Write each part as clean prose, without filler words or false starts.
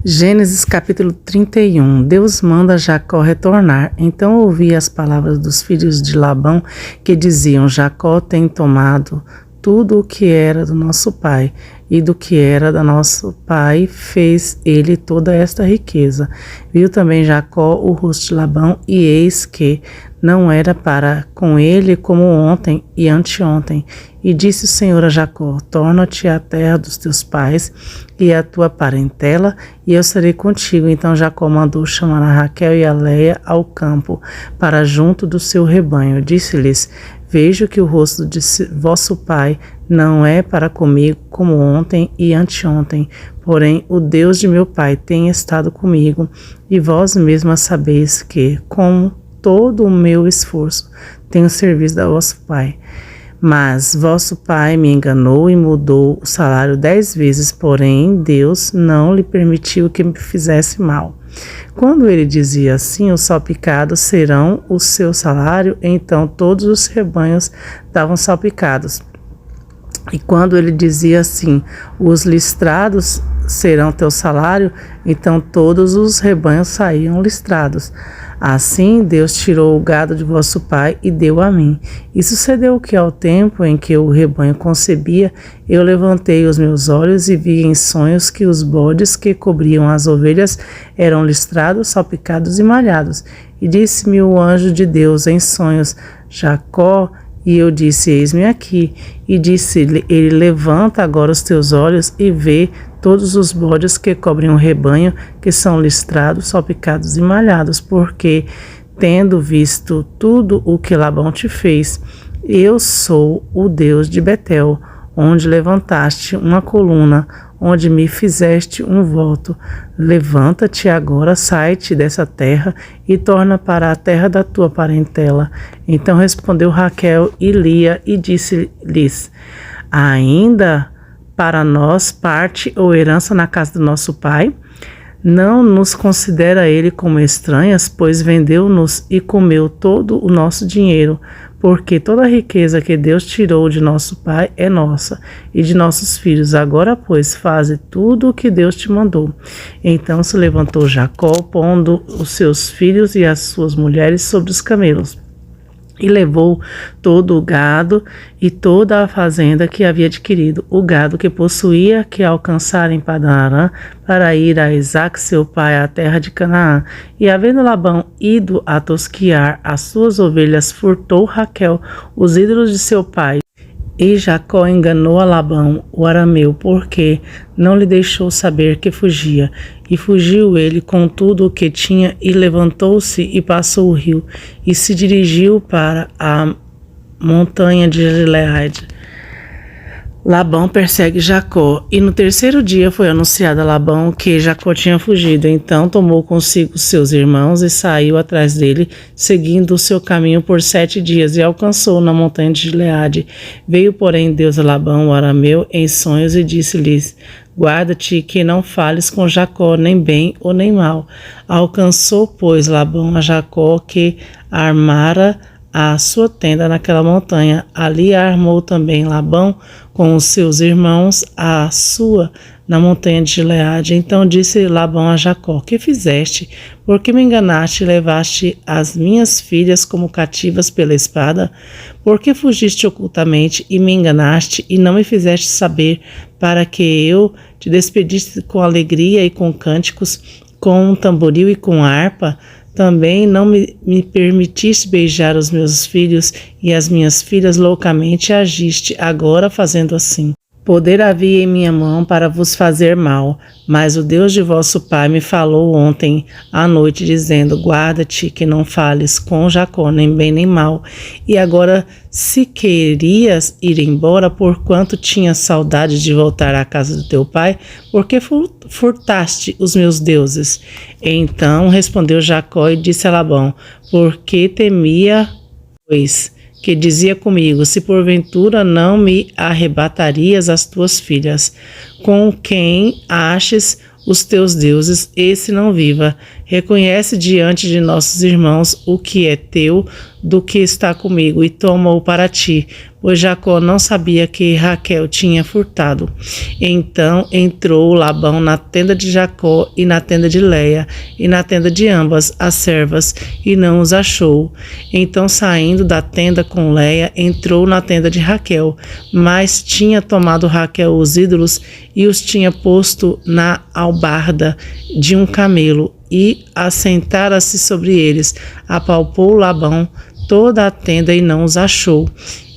Gênesis capítulo 31. Deus manda Jacó retornar. Então ouvi as palavras dos filhos de Labão que diziam: Jacó tem tomado tudo o que era do nosso pai, e do que era do nosso pai fez ele toda esta riqueza. Viu também Jacó o rosto de Labão, e eis que não era para com ele como ontem e anteontem. E disse o Senhor a Jacó: torna-te à terra dos teus pais e à tua parentela, e eu serei contigo. Então Jacó mandou chamar a Raquel e a Leia ao campo, para junto do seu rebanho. Disse-lhes: vejo que o rosto de vosso pai não é para comigo como ontem e anteontem, porém o Deus de meu pai tem estado comigo, e vós mesmas sabeis que, com todo o meu esforço, tenho serviço a vosso pai. Mas vosso pai me enganou e mudou o salário 10 vezes, porém Deus não lhe permitiu que me fizesse mal. Quando ele dizia assim: os salpicados serão o seu salário, então todos os rebanhos davam salpicados. E quando ele dizia assim: os listrados serão teu salário, então todos os rebanhos saíam listrados. Assim Deus tirou o gado de vosso pai e deu a mim. E sucedeu que ao tempo em que o rebanho concebia, eu levantei os meus olhos e vi em sonhos que os bodes que cobriam as ovelhas eram listrados, salpicados e malhados. E disse-me o anjo de Deus em sonhos: Jacó. E eu disse: eis-me aqui. E disse ele: levanta agora os teus olhos e vê todos os bodes que cobrem o rebanho, que são listrados, salpicados e malhados, porque, tendo visto tudo o que Labão te fez, eu sou o Deus de Betel, onde levantaste uma coluna, onde me fizeste um voto. Levanta-te agora, sai-te dessa terra e torna para a terra da tua parentela. Então respondeu Raquel e Lia e disse-lhes: ainda para nós parte ou herança na casa do nosso pai? Não nos considera ele como estranhas, pois vendeu-nos e comeu todo o nosso dinheiro, porque toda a riqueza que Deus tirou de nosso pai é nossa e de nossos filhos. Agora, pois, faze tudo o que Deus te mandou. Então se levantou Jacó, pondo os seus filhos e as suas mulheres sobre os camelos, e levou todo o gado e toda a fazenda que havia adquirido, o gado que possuía, que alcançara em Padan-Aram, para ir a Isaque seu pai à terra de Canaã. E havendo Labão ido a tosquiar as suas ovelhas, furtou Raquel os ídolos de seu pai. E Jacó enganou a Labão, o arameu, porque não lhe deixou saber que fugia. E fugiu ele com tudo o que tinha, e levantou-se e passou o rio, e se dirigiu para a montanha de Gileade. Labão persegue Jacó, e no terceiro dia foi anunciado a Labão que Jacó tinha fugido. Então tomou consigo seus irmãos e saiu atrás dele, seguindo o seu caminho por 7 dias, e alcançou na montanha de Gileade. Veio, porém, Deus a Labão, o arameu, em sonhos, e disse-lhes: guarda-te que não fales com Jacó, nem bem ou nem mal. Alcançou, pois, Labão a Jacó, que armara a sua tenda naquela montanha. Ali a armou também Labão com os seus irmãos a sua na montanha de Gileade. Então disse Labão a Jacó: que fizeste? Porque me enganaste e levaste as minhas filhas como cativas pela espada? Porque fugiste ocultamente e me enganaste e não me fizeste saber, para que eu te despedisse com alegria e com cânticos, com um tamboril e com harpa? Também não me permitiste beijar os meus filhos, e as minhas filhas loucamente agiste, agora fazendo assim. Poder havia em minha mão para vos fazer mal, mas o Deus de vosso pai me falou ontem à noite, dizendo: guarda-te que não fales com Jacó, nem bem nem mal. E agora, se querias ir embora, porquanto tinhas saudade de voltar à casa do teu pai, porque furtaste os meus deuses? Então respondeu Jacó e disse a Labão: porque temia, pois, que dizia comigo: se porventura não me arrebatarias as tuas filhas, com quem aches os teus deuses, esse não viva. reconhece diante de nossos irmãos o que é teu do que está comigo e toma-o para ti, pois Jacó não sabia que Raquel tinha furtado. Então entrou Labão na tenda de Jacó e na tenda de Léia e na tenda de ambas as servas e não os achou. Então saindo da tenda com Léia entrou na tenda de Raquel, mas tinha tomado Raquel os ídolos e os tinha posto na albarda de um camelo e assentara-se sobre eles. Apalpou Labão toda a tenda e não os achou.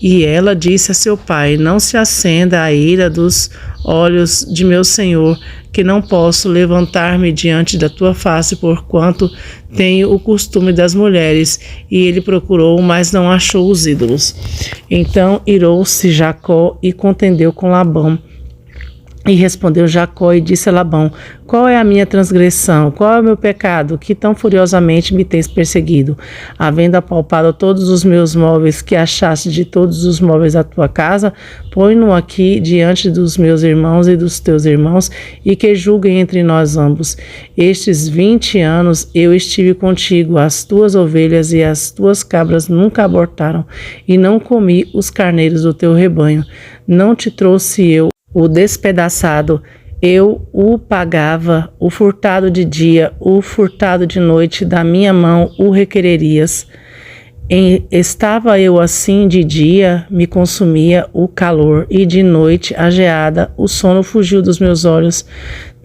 E ela disse a seu pai: não se acenda a ira dos olhos de meu senhor, que não posso levantar-me diante da tua face, porquanto tenho o costume das mulheres. E ele procurou, mas não achou os ídolos. Então irou-se Jacó e contendeu com Labão. E respondeu Jacó e disse a Labão: qual é a minha transgressão? Qual é o meu pecado, que tão furiosamente me tens perseguido? Havendo apalpado todos os meus móveis que achaste de todos os móveis da tua casa, põe-no aqui diante dos meus irmãos e dos teus irmãos, e que julguem entre nós ambos. Estes 20 anos eu estive contigo, as tuas ovelhas e as tuas cabras nunca abortaram, e não comi os carneiros do teu rebanho. Não te trouxe eu o despedaçado, eu o pagava, o furtado de dia, o furtado de noite, da minha mão o requererias. Estava eu assim de dia, me consumia o calor, e de noite, a geada, o sono fugiu dos meus olhos.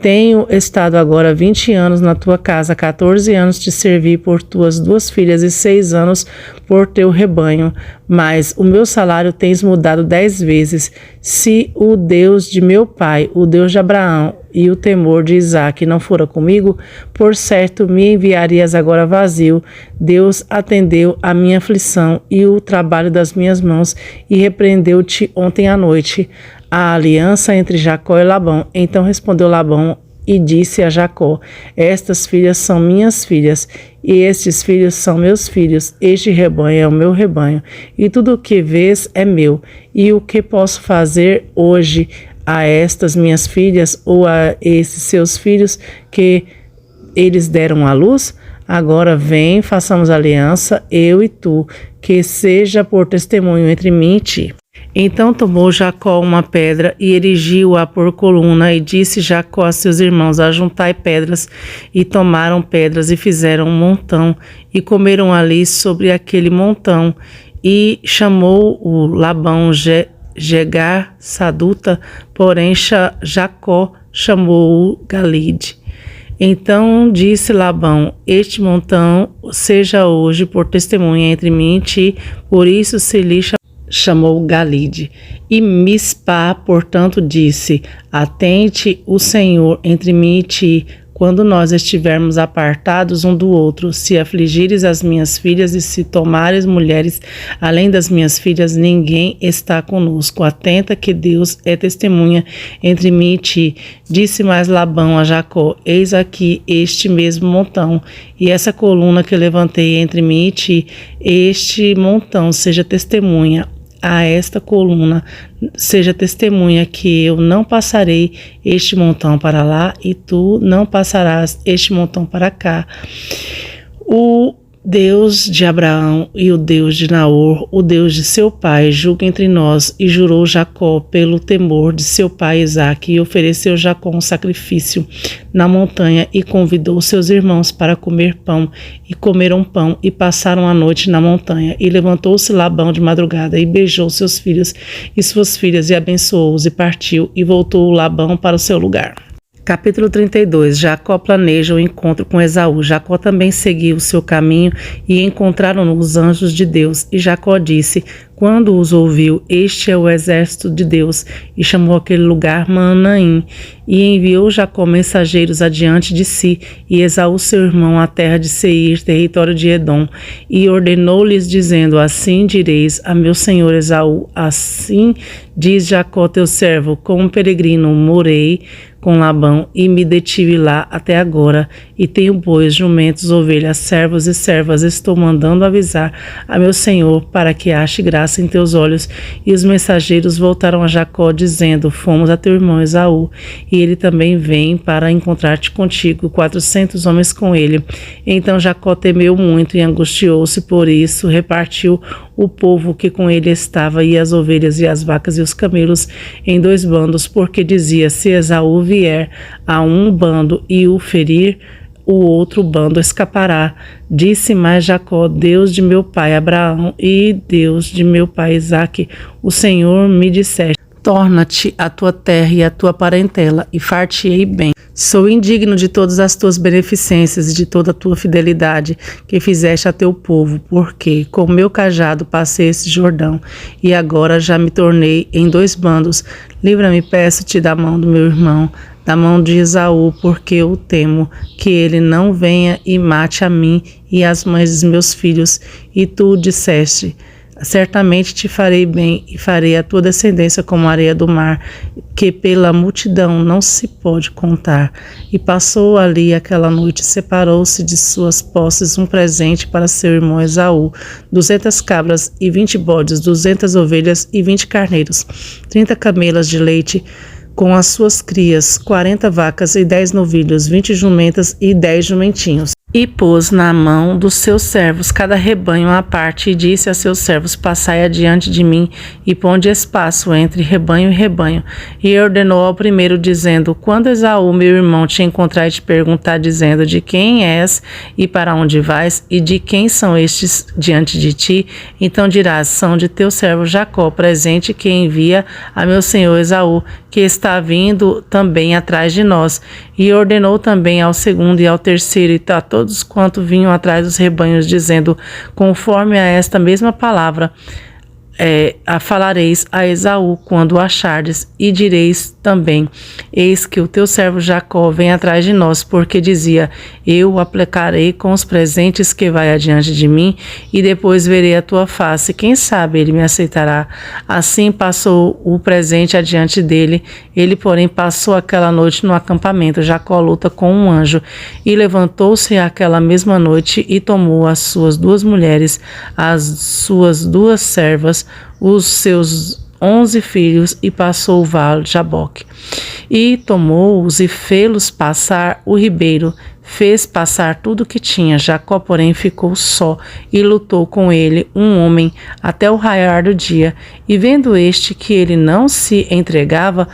Tenho estado agora 20 anos na tua casa, 14 anos te servi por tuas 2 filhas e 6 anos por teu rebanho, mas o meu salário tens mudado 10 vezes. Se o Deus de meu pai, o Deus de Abraão e o temor de Isaque não fora comigo, por certo me enviarias agora vazio. Deus atendeu a minha aflição e o trabalho das minhas mãos e repreendeu-te ontem à noite a aliança entre Jacó e Labão. Então respondeu Labão e disse a Jacó: estas filhas são minhas filhas, e estes filhos são meus filhos. Este rebanho é o meu rebanho, e tudo o que vês é meu. E o que posso fazer hoje a estas minhas filhas ou a esses seus filhos que eles deram à luz? Agora vem, façamos aliança, eu e tu, que seja por testemunho entre mim e ti. Então tomou Jacó uma pedra e erigiu-a por coluna, e disse Jacó a seus irmãos: ajuntai pedras. E tomaram pedras e fizeram um montão, e comeram ali sobre aquele montão. E chamou o Labão Jegar Saduta, porém Jacó chamou-o Galide. Então disse Labão: este montão seja hoje por testemunha entre mim e ti, por isso se lhe chamou Galide. E Mispá, portanto, disse: atente o Senhor entre mim e ti, quando nós estivermos apartados um do outro. Se afligires as minhas filhas e se tomares mulheres além das minhas filhas, ninguém está conosco. Atenta que Deus é testemunha entre mim e ti. Disse mais Labão a Jacó: eis aqui este mesmo montão, e essa coluna que levantei entre mim e ti. Este montão seja testemunha a esta coluna, seja testemunha que eu não passarei este montão para lá, e tu não passarás este montão para cá. O Deus de Abraão e o Deus de Naor, o Deus de seu pai, julga entre nós. E jurou Jacó pelo temor de seu pai Isaque, e ofereceu Jacó um sacrifício na montanha, e convidou seus irmãos para comer pão, e comeram pão, e passaram a noite na montanha. E levantou-se Labão de madrugada, e beijou seus filhos e suas filhas, e abençoou-os, e partiu, e voltou Labão para o seu lugar. Capítulo 32. Jacó planeja o encontro com Esaú. Jacó também seguiu o seu caminho, e encontraram-no os anjos de Deus. E Jacó disse, quando os ouviu: este é o exército de Deus. E chamou aquele lugar Manaim. E enviou Jacó mensageiros adiante de si, e Esaú seu irmão à terra de Seir, território de Edom. E ordenou-lhes, dizendo: assim direis a meu senhor Esaú: assim diz Jacó teu servo, como peregrino morei com Labão e me detive lá até agora, e tenho bois, jumentos, ovelhas, servos e servas. Estou mandando avisar a meu senhor para que ache graça em teus olhos. E os mensageiros voltaram a Jacó, dizendo: fomos a teu irmão Esaú, e ele também vem para encontrar-te contigo, 400 homens com ele. Então Jacó temeu muito e angustiou-se, por isso repartiu o povo que com ele estava, e as ovelhas e as vacas e os camelos, em 2 bandos, porque dizia: se Esaú vier a um bando e o ferir, o outro bando escapará. Disse mais Jacó: Deus de meu pai Abraão e Deus de meu pai Isaque, o Senhor me disseste: torna-te a tua terra e a tua parentela, e far-te-ei bem. Sou indigno de todas as tuas beneficências e de toda a tua fidelidade que fizeste a teu povo, porque com meu cajado passei esse Jordão, e agora já me tornei em 2 bandos. Livra-me, peço-te, da mão do meu irmão, da mão de Esaú, porque eu temo que ele não venha e mate a mim e as mães dos meus filhos. E tu disseste: certamente te farei bem e farei a tua descendência como a areia do mar, que pela multidão não se pode contar. E passou ali aquela noite, separou-se de suas posses um presente para seu irmão Esaú: 200 cabras e 20 bodes, 200 ovelhas e 20 carneiros, 30 camelas de leite com as suas crias, 40 vacas e 10 novilhos, 20 jumentas e 10 jumentinhos. E pôs na mão dos seus servos cada rebanho à parte, e disse a seus servos: passai adiante de mim, e ponde espaço entre rebanho e rebanho. E ordenou ao primeiro, dizendo: quando Esaú, meu irmão, te encontrar e te perguntar, dizendo: de quem és e para onde vais, e de quem são estes diante de ti, então dirás: são de teu servo Jacó, presente que envia a meu senhor Esaú, que está vindo também atrás de nós. E ordenou também ao segundo e ao terceiro e a todos quanto vinham atrás dos rebanhos, dizendo: conforme a esta mesma palavra a falareis a Esaú quando o achardes, e direis também: eis que o teu servo Jacó vem atrás de nós, porque dizia: eu o aplacarei com os presentes que vai adiante de mim, e depois verei a tua face, quem sabe ele me aceitará. Assim passou o presente adiante dele. Ele, porém, passou aquela noite no acampamento. Jacó luta com um anjo, e levantou-se aquela mesma noite e tomou as suas 2 mulheres, as suas 2 servas, os seus 11 filhos, e passou o vale de Jaboque. E tomou-os e fê-los passar o ribeiro, fez passar tudo o que tinha. Jacó, porém, ficou só, e lutou com ele um homem até o raiar do dia. E vendo este que ele não se entregava,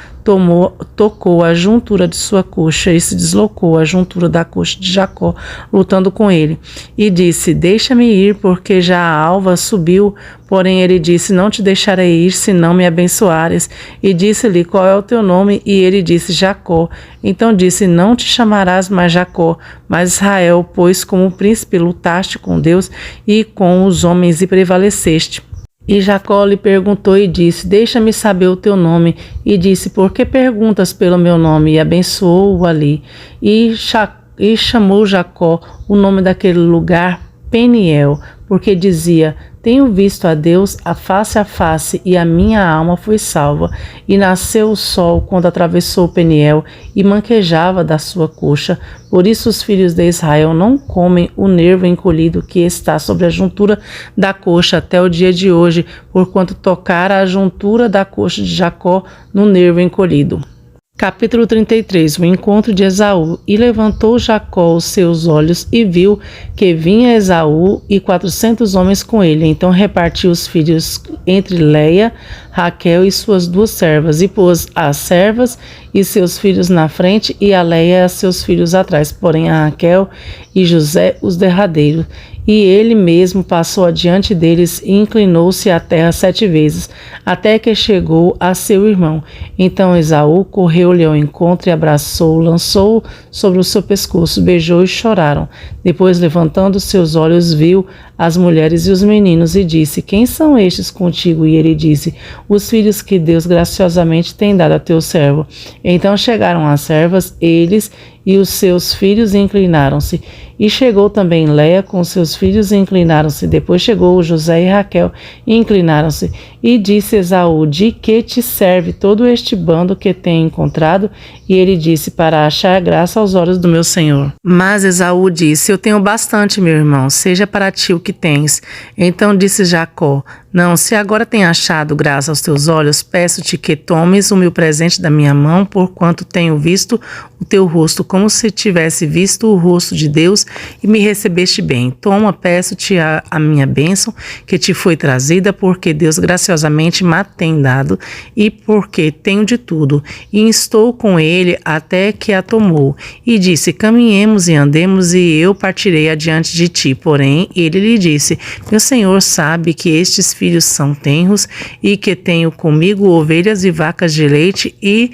tocou a juntura de sua coxa, e se deslocou a juntura da coxa de Jacó, lutando com ele. E disse: deixa-me ir, porque já a alva subiu. Porém ele disse: não te deixarei ir, se não me abençoares. E disse-lhe: qual é o teu nome? E ele disse: Jacó. Então disse: não te chamarás mais Jacó, mas Israel, pois como príncipe lutaste com Deus e com os homens e prevaleceste. E Jacó lhe perguntou e disse: deixa-me saber o teu nome. E disse: por que perguntas pelo meu nome? E abençoou-o ali. E chamou Jacó o nome daquele lugar Peniel, porque dizia: tenho visto a Deus a face, e a minha alma foi salva. E nasceu o sol quando atravessou Peniel, e manquejava da sua coxa. Por isso os filhos de Israel não comem o nervo encolhido que está sobre a juntura da coxa até o dia de hoje, porquanto tocara a juntura da coxa de Jacó no nervo encolhido. Capítulo 33. O encontro de Esaú. E levantou Jacó os seus olhos e viu que vinha Esaú e 400 homens com ele. Então repartiu os filhos entre Leia, Raquel e suas 2 servas, e pôs as servas e seus filhos na frente, e a Leia e seus filhos atrás, porém a Raquel e José os derradeiros. E ele mesmo passou adiante deles e inclinou-se à terra 7 vezes, até que chegou a seu irmão. Então Esaú correu-lhe ao encontro e abraçou-o, lançou-o sobre o seu pescoço, beijou e choraram. Depois, levantando seus olhos, viu as mulheres e os meninos e disse: quem são estes contigo? E ele disse: os filhos que Deus graciosamente tem dado a teu servo. Então chegaram as servas, eles e os seus filhos inclinaram-se. E chegou também Léia com seus filhos e inclinaram-se. Depois chegou José e Raquel e inclinaram-se. E disse Esaú: de que te serve todo este bando que tenho encontrado? E ele disse: para achar graça aos olhos do meu senhor. Mas Esaú disse: eu tenho bastante, meu irmão, seja para ti o que tens. Então disse Jacó: não, se agora tenho achado graça aos teus olhos, peço-te que tomes o meu presente da minha mão, porquanto tenho visto o teu rosto, como se tivesse visto o rosto de Deus, e me recebeste bem. Toma, peço-te a minha bênção, que te foi trazida, porque Deus graciosamente me tem dado, e porque tenho de tudo. E estou com ele até que a tomou. E disse: caminhemos e andemos, e eu partirei adiante de ti. Porém, ele lhe disse: meu senhor sabe que estes filhos são tenros, e que tenho comigo ovelhas e vacas de leite, e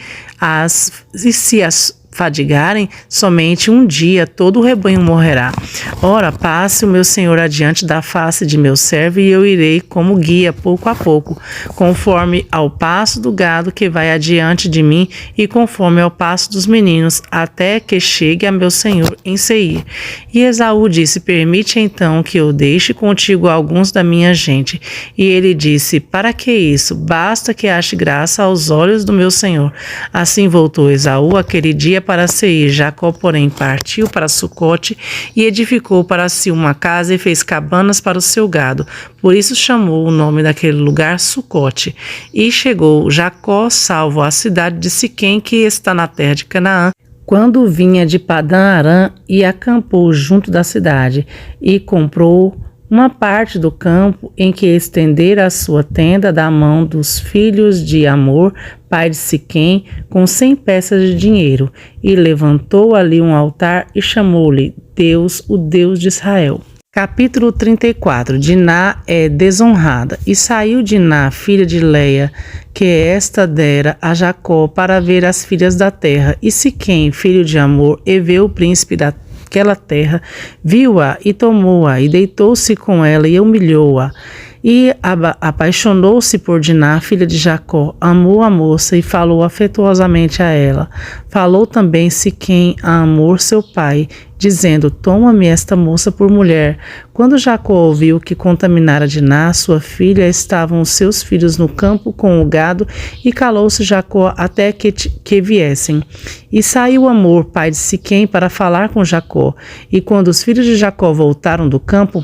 se as fadigarem, somente um dia todo o rebanho morrerá. Ora, passe o meu senhor adiante da face de meu servo, e eu irei como guia pouco a pouco, conforme ao passo do gado que vai adiante de mim, e conforme ao passo dos meninos, até que chegue a meu senhor em Seir. E Esaú disse: permite então que eu deixe contigo alguns da minha gente. E ele disse: para que isso? Basta que ache graça aos olhos do meu senhor. Assim voltou Esaú aquele dia para Seir. Jacó, porém, partiu para Sucote e edificou para si uma casa e fez cabanas para o seu gado. Por isso chamou o nome daquele lugar Sucote. E chegou Jacó salvo à cidade de Siquém, que está na terra de Canaã, quando vinha de Padã-Arã, e acampou junto da cidade, e comprou uma parte do campo em que estendera a sua tenda da mão dos filhos de Amor, pai de Siquém, com 100 peças de dinheiro, e levantou ali um altar e chamou-lhe Deus, o Deus de Israel. Capítulo 34. Diná é desonrada. E saiu Diná, filha de Leia, que esta dera a Jacó, para ver as filhas da terra. E Siquém, filho de Amor, Eveu, príncipe daquela terra, viu-a e tomou-a, e deitou-se com ela e humilhou-a. E apaixonou-se por Diná, filha de Jacó, amou a moça e falou afetuosamente a ela. Falou também Siquém a Amor, seu pai, dizendo: toma-me esta moça por mulher. Quando Jacó ouviu que contaminara Diná, sua filha, estavam os seus filhos no campo com o gado, e calou-se Jacó até que viessem. E saiu Amor, pai de Siquém, para falar com Jacó. E quando os filhos de Jacó voltaram do campo,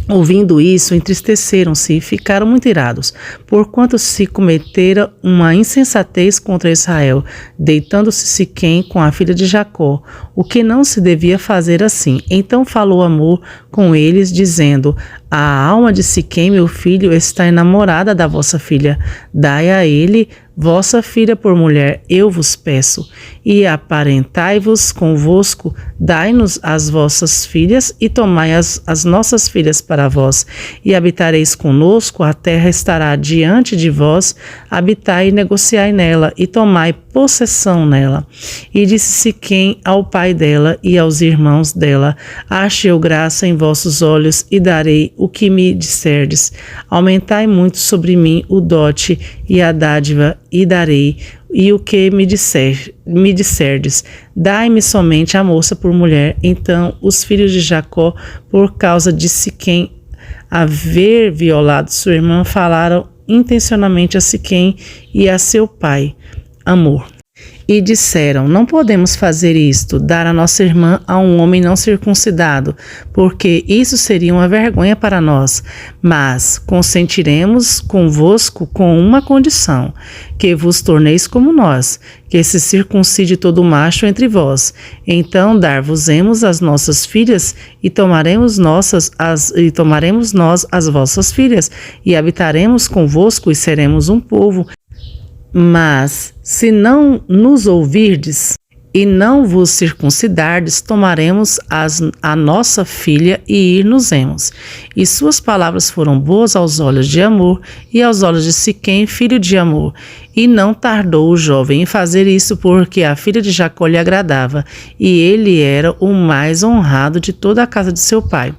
ouvindo isso, entristeceram-se e ficaram muito irados, porquanto se cometera uma insensatez contra Israel, deitando-se Siquém com a filha de Jacó, o que não se devia fazer assim. Então falou Amor com eles, dizendo: a alma de Siquém, meu filho, está enamorada da vossa filha. Dai a ele vossa filha por mulher, eu vos peço, e aparentai-vos convosco, dai-nos as vossas filhas, e tomai as nossas filhas para vós, e habitareis conosco, a terra estará diante de vós, habitai e negociai nela, e tomai possessão nela. E disse Siquém ao pai dela e aos irmãos dela: ache eu graça em vossos olhos, e darei o que me disserdes. Aumentai muito sobre mim o dote e a dádiva, e darei, e o que me disserdes, dai-me somente a moça por mulher. Então os filhos de Jacó, por causa de Siquém haver violado sua irmã, falaram intencionalmente a Siquém e a seu pai, Amor. E disseram: não podemos fazer isto, dar a nossa irmã a um homem não circuncidado, porque isso seria uma vergonha para nós. Mas consentiremos convosco com uma condição, que vos torneis como nós, que se circuncide todo macho entre vós. Então dar-vos-emos as nossas filhas, e tomaremos nós as vossas filhas, e habitaremos convosco, e seremos um povo. Mas, se não nos ouvirdes, e não vos circuncidardes, tomaremos a nossa filha e ir-nos-emos. E suas palavras foram boas aos olhos de Amor e aos olhos de Siquém, filho de Amor. E não tardou o jovem em fazer isso, porque a filha de Jacó lhe agradava, e ele era o mais honrado de toda a casa de seu pai.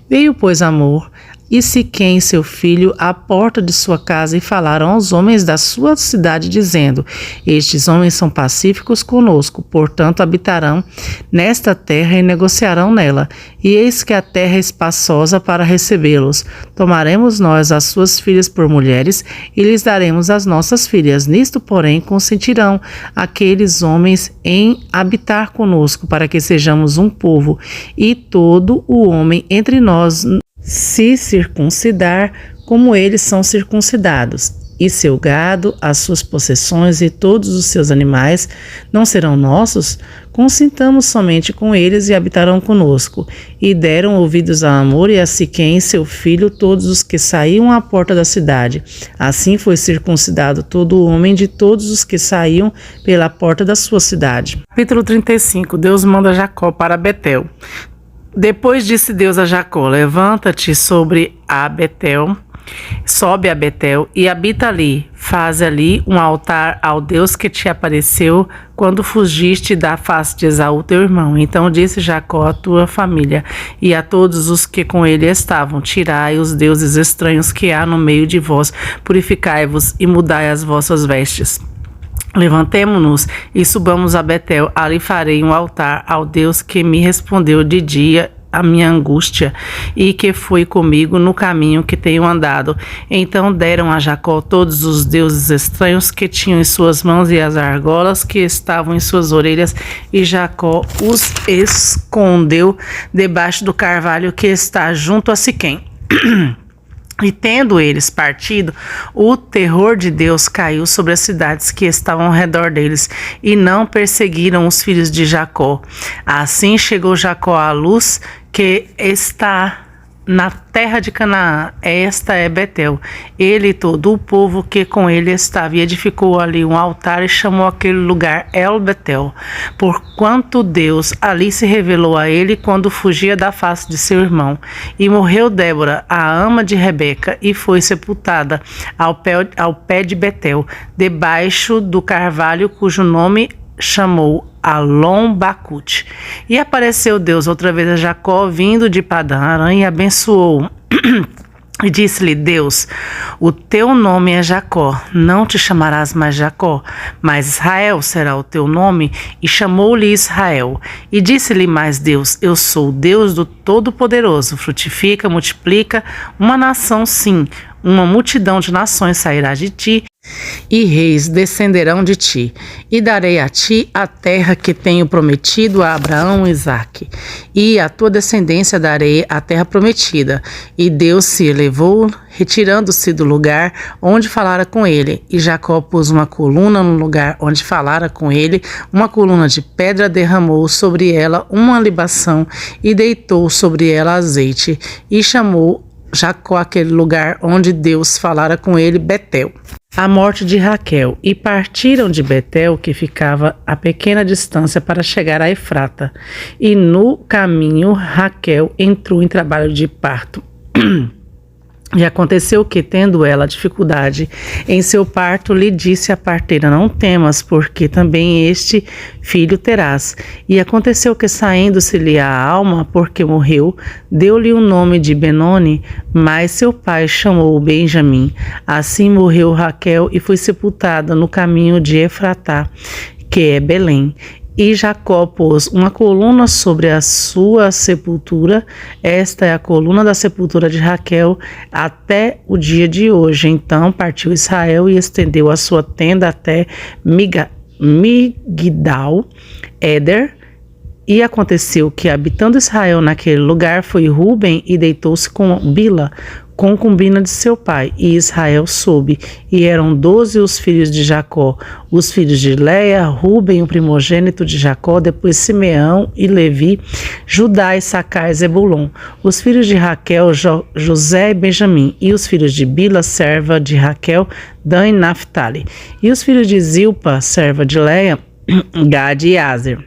Veio, pois, Amor e Siquém, seu filho, à porta de sua casa, e falaram aos homens da sua cidade, dizendo: Estes homens são pacíficos conosco, portanto habitarão nesta terra e negociarão nela. E eis que a terra é espaçosa para recebê-los. Tomaremos nós as suas filhas por mulheres e lhes daremos as nossas filhas. Nisto, porém, consentirão aqueles homens em habitar conosco, para que sejamos um povo, e todo o homem entre nós se circuncidar, como eles são circuncidados, e seu gado, as suas possessões e todos os seus animais não serão nossos? Consintamos somente com eles e habitarão conosco. E deram ouvidos a Amor e a Siquém, seu filho, todos os que saíam à porta da cidade. Assim foi circuncidado todo o homem de todos os que saíam pela porta da sua cidade. Capítulo 35. Deus manda Jacó para Betel. Depois disse Deus a Jacó: Levanta-te sobre a Betel, sobe a Betel e habita ali. Faz ali um altar ao Deus que te apareceu quando fugiste da face de Esaú teu irmão. Então disse Jacó à tua família e a todos os que com ele estavam: Tirai os deuses estranhos que há no meio de vós, purificai-vos e mudai as vossas vestes. Levantemo-nos e subamos a Betel, ali farei um altar ao Deus que me respondeu de dia a minha angústia e que foi comigo no caminho que tenho andado. Então deram a Jacó todos os deuses estranhos que tinham em suas mãos e as argolas que estavam em suas orelhas, e Jacó os escondeu debaixo do carvalho que está junto a Siquém. E tendo eles partido, o terror de Deus caiu sobre as cidades que estavam ao redor deles, e não perseguiram os filhos de Jacó. Assim chegou Jacó à luz que está na terra de Canaã. Esta é Betel. Ele e todo o povo que com ele estava, e edificou ali um altar e chamou aquele lugar El Betel, porquanto Deus ali se revelou a ele quando fugia da face de seu irmão. E morreu Débora, a ama de Rebeca, e foi sepultada ao pé de Betel, debaixo do carvalho, cujo nome chamou Alon-Bacute. E apareceu Deus outra vez a Jacó vindo de Padã-Arã e abençoou-o. E disse-lhe Deus: O teu nome é Jacó, não te chamarás mais Jacó, mas Israel será o teu nome. E chamou-lhe Israel. E disse-lhe mais Deus: Eu sou o Deus do Todo-Poderoso, frutifica, multiplica, uma nação sim, uma multidão de nações sairá de ti, e reis descenderão de ti, e darei a ti a terra que tenho prometido a Abraão e Isaque, e à tua descendência darei a terra prometida. E Deus se elevou, retirando-se do lugar onde falara com ele, e Jacó pôs uma coluna no lugar onde falara com ele, uma coluna de pedra, derramou sobre ela uma libação, e deitou sobre ela azeite, e chamou Jacó aquele lugar onde Deus falara com ele Betel. A morte de Raquel. E partiram de Betel, que ficava a pequena distância, para chegar a Efrata. E no caminho Raquel entrou em trabalho de parto. E aconteceu que, tendo ela dificuldade em seu parto, lhe disse a parteira: Não temas, porque também este filho terás. E aconteceu que, saindo-se-lhe a alma, porque morreu, deu-lhe o nome de Benoni, mas seu pai chamou-o Benjamim. Assim morreu Raquel e foi sepultada no caminho de Efratá, que é Belém. E Jacó pôs uma coluna sobre a sua sepultura. Esta é a coluna da sepultura de Raquel até o dia de hoje. Então partiu Israel e estendeu a sua tenda até Migdal Eder. E aconteceu que, habitando Israel naquele lugar, foi Ruben e deitou-se com Bila, concubina de seu pai, e Israel soube. E eram 12 os filhos de Jacó, os filhos de Leia, Ruben, o primogênito de Jacó, depois Simeão e Levi, Judá, Issacar e Zebulon. Os filhos de Raquel, José e Benjamim, e os filhos de Bila, serva de Raquel, Dan e Naphtali. E os filhos de Zilpa, serva de Leia, Gade e Aser.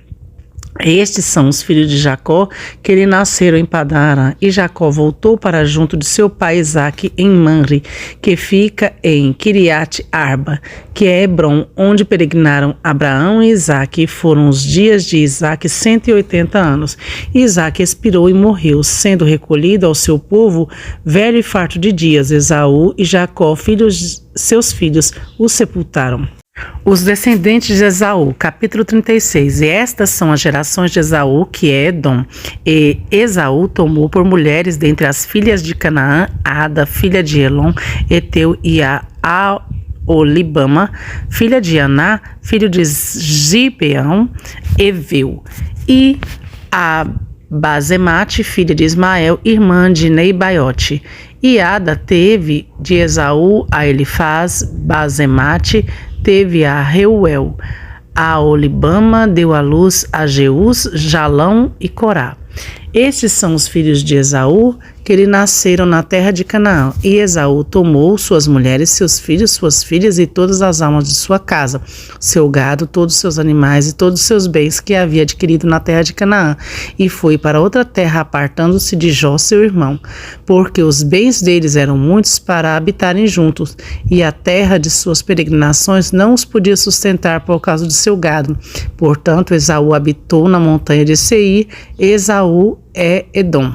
Estes são os filhos de Jacó, que lhe nasceram em Padan-Aram. E Jacó voltou para junto de seu pai Isaque em Manre, que fica em Kiriat Arba, que é Hebron, onde peregrinaram Abraão e Isaque. E foram os dias de Isaque 180 anos. E Isaque expirou e morreu, sendo recolhido ao seu povo, velho e farto de dias. Esaú e Jacó, seus filhos, o sepultaram. Os descendentes de Esaú, capítulo 36. E estas são as gerações de Esaú, que é Edom. E Esaú tomou por mulheres dentre as filhas de Canaã, Ada, filha de Elon, Eteu, e a Olibama, filha de Aná, filho de Zibeão, Eveu, e a Basemate, filha de Ismael, irmã de Nebaiote. E Ada teve de Esaú a Elifaz, Basemate teve a Reuel. A Olibama deu à luz a Jeus, Jalão e Corá. Estes são os filhos de Esaú, que lhe nasceram na terra de Canaã. E Esaú tomou suas mulheres, seus filhos, suas filhas e todas as almas de sua casa, seu gado, todos os seus animais e todos os seus bens que havia adquirido na terra de Canaã, e foi para outra terra, apartando-se de Jó, seu irmão, porque os bens deles eram muitos para habitarem juntos, e a terra de suas peregrinações não os podia sustentar por causa de seu gado. Portanto, Esaú habitou na montanha de Seir. Esaú é Edom.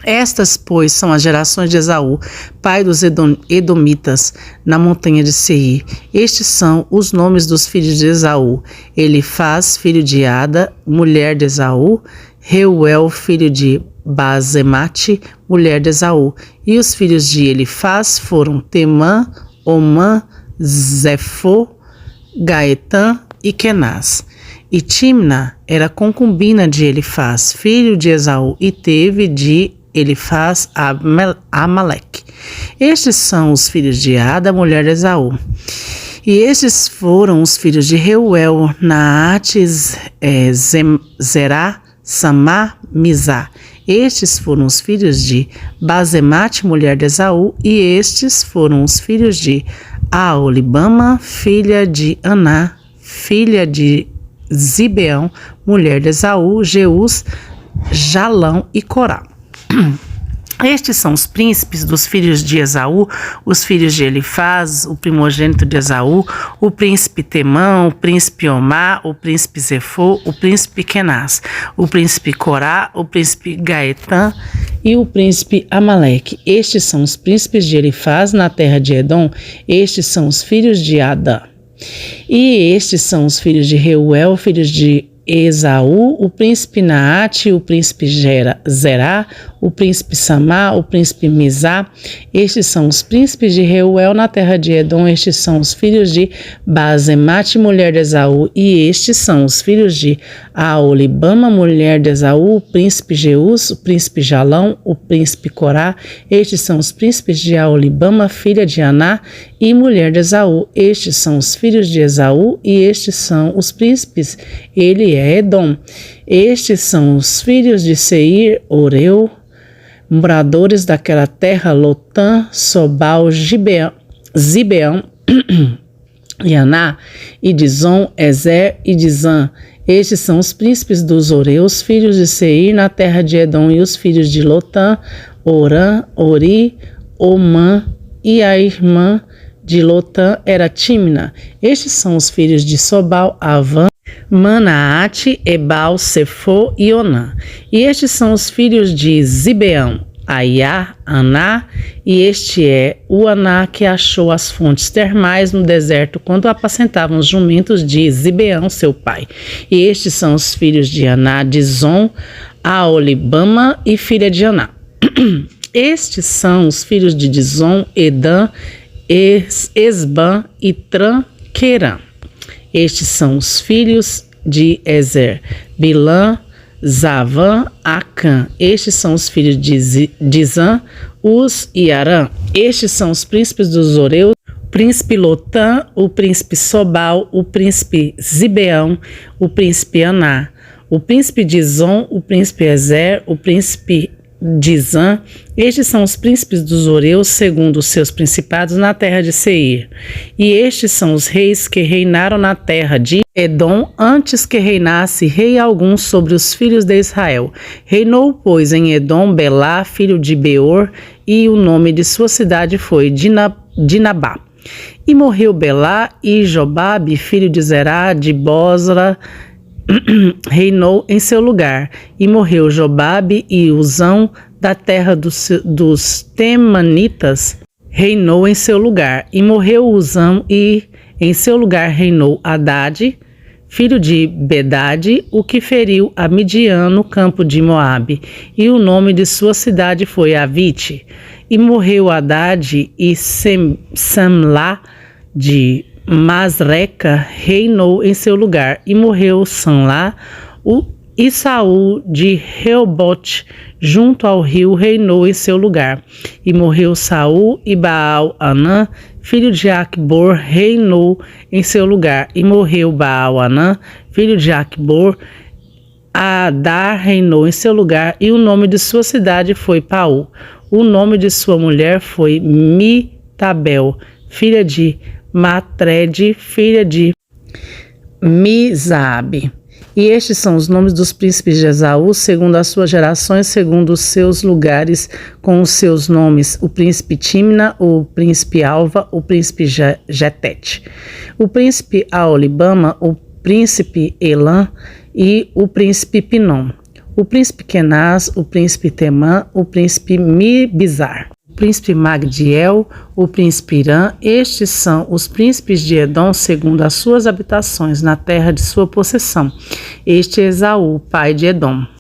Estas, pois, são as gerações de Esaú, pai dos Edomitas, na montanha de Seir. Estes são os nomes dos filhos de Esaú: Elifaz, filho de Ada, mulher de Esaú; Reuel, filho de Basemate, mulher de Esaú. E os filhos de Elifaz foram Temã, Omã, Zefô, Gaetã e Kenaz. E Timna era concubina de Elifaz, filho de Esaú, e teve de Elifaz Amaleque. Estes são os filhos de Ada, mulher de Esaú. E estes foram os filhos de Reuel: Naate, Zerá, Samá, Mizá. Estes foram os filhos de Basemate, mulher de Esaú. E estes foram os filhos de Aolibama, filha de Aná, filha de Zibeão, mulher de Esaú, Jeus, Jalão e Corá. Estes são os príncipes dos filhos de Esaú, os filhos de Elifaz, o primogênito de Esaú, o príncipe Temã, o príncipe Omá, o príncipe Zefô, o príncipe Kenaz, o príncipe Corá, o príncipe Gaetã e o príncipe Amaleque. Estes são os príncipes de Elifaz na terra de Edom. Estes são os filhos de Adã. E estes são os filhos de Reuel, filhos de Esaú, o príncipe Naate, o príncipe Zerá, o príncipe Samá, o príncipe Mizá. Estes são os príncipes de Reuel na terra de Edom. Estes são os filhos de Basemate, mulher de Esaú. E estes são os filhos de Aolibama, mulher de Esaú, o príncipe Jeus, o príncipe Jalão, o príncipe Corá. Estes são os príncipes de Aolibama, filha de Aná e mulher de Esaú. Estes são os filhos de Esaú, e estes são os príncipes. Ele é Edom. Estes são os filhos de Seir, Oreu, moradores daquela terra: Lotã, Sobal, Zibeão e Aná, e Dizon, Ezer e Dizã. Estes são os príncipes dos Oreus, filhos de Seir, na terra de Edom. E os filhos de Lotã: Orã, Ori, Omã, e a irmã de Lotã era Timna. Estes são os filhos de Sobal: Avã, Manaate, Ebal, Sefô e Onã. E estes são os filhos de Zibeão: Aiá, Aná. E este é o Aná que achou as fontes termais no deserto quando apacentavam os jumentos de Zibeão, seu pai. E estes são os filhos de Aná: Dizon, Aolibama e filha de Aná. Estes são os filhos de Dizon: Edã, Esbã e Tranquerã. Estes são os filhos de Ezer: Bilã, Zavã, Acã. Estes são os filhos de Dizã, Uz e Arã. Estes são os príncipes dos Oreus: o príncipe Lotã, o príncipe Sobal, o príncipe Zibeão, o príncipe Aná, o príncipe Dizon, o príncipe Ezer, o príncipe de Zã. Estes são os príncipes dos Horeus, segundo os seus principados, na terra de Seir. E estes são os reis que reinaram na terra de Edom, antes que reinasse rei algum sobre os filhos de Israel. Reinou, pois, em Edom Belá, filho de Beor, e o nome de sua cidade foi Dinabá. E morreu Belá, e Jobabe, filho de Zerá, de Bosra, reinou em seu lugar. E morreu Jobabe, e Uzão, da terra dos Temanitas, reinou em seu lugar. E morreu Uzão, e em seu lugar reinou Hadade, filho de Bedade, o que feriu a Midian no campo de Moabe. E o nome de sua cidade foi Avite. E morreu Hadade, e Samlá de Masreca reinou em seu lugar. E morreu Samlá, e Saul de Reobote, junto ao rio, reinou em seu lugar. E morreu Saul, e Baal-Anã, filho de Acbor, reinou em seu lugar. E morreu Baal-Anã, filho de Acbor, Adar reinou em seu lugar, e o nome de sua cidade foi Paú. O nome de sua mulher foi Mitabel, filha de Matred, filha de Misabe. E estes são os nomes dos príncipes de Esaú, segundo as suas gerações, segundo os seus lugares, com os seus nomes: o príncipe Timna, o príncipe Alva, o príncipe Jetete, o príncipe Aolibama, o príncipe Elã e o príncipe Pinom, o príncipe Kenaz, o príncipe Temã, o príncipe Mibizar, o príncipe Magdiel, o príncipe Irã. Estes são os príncipes de Edom, segundo as suas habitações, na terra de sua possessão. Este é Esaú, pai de Edom.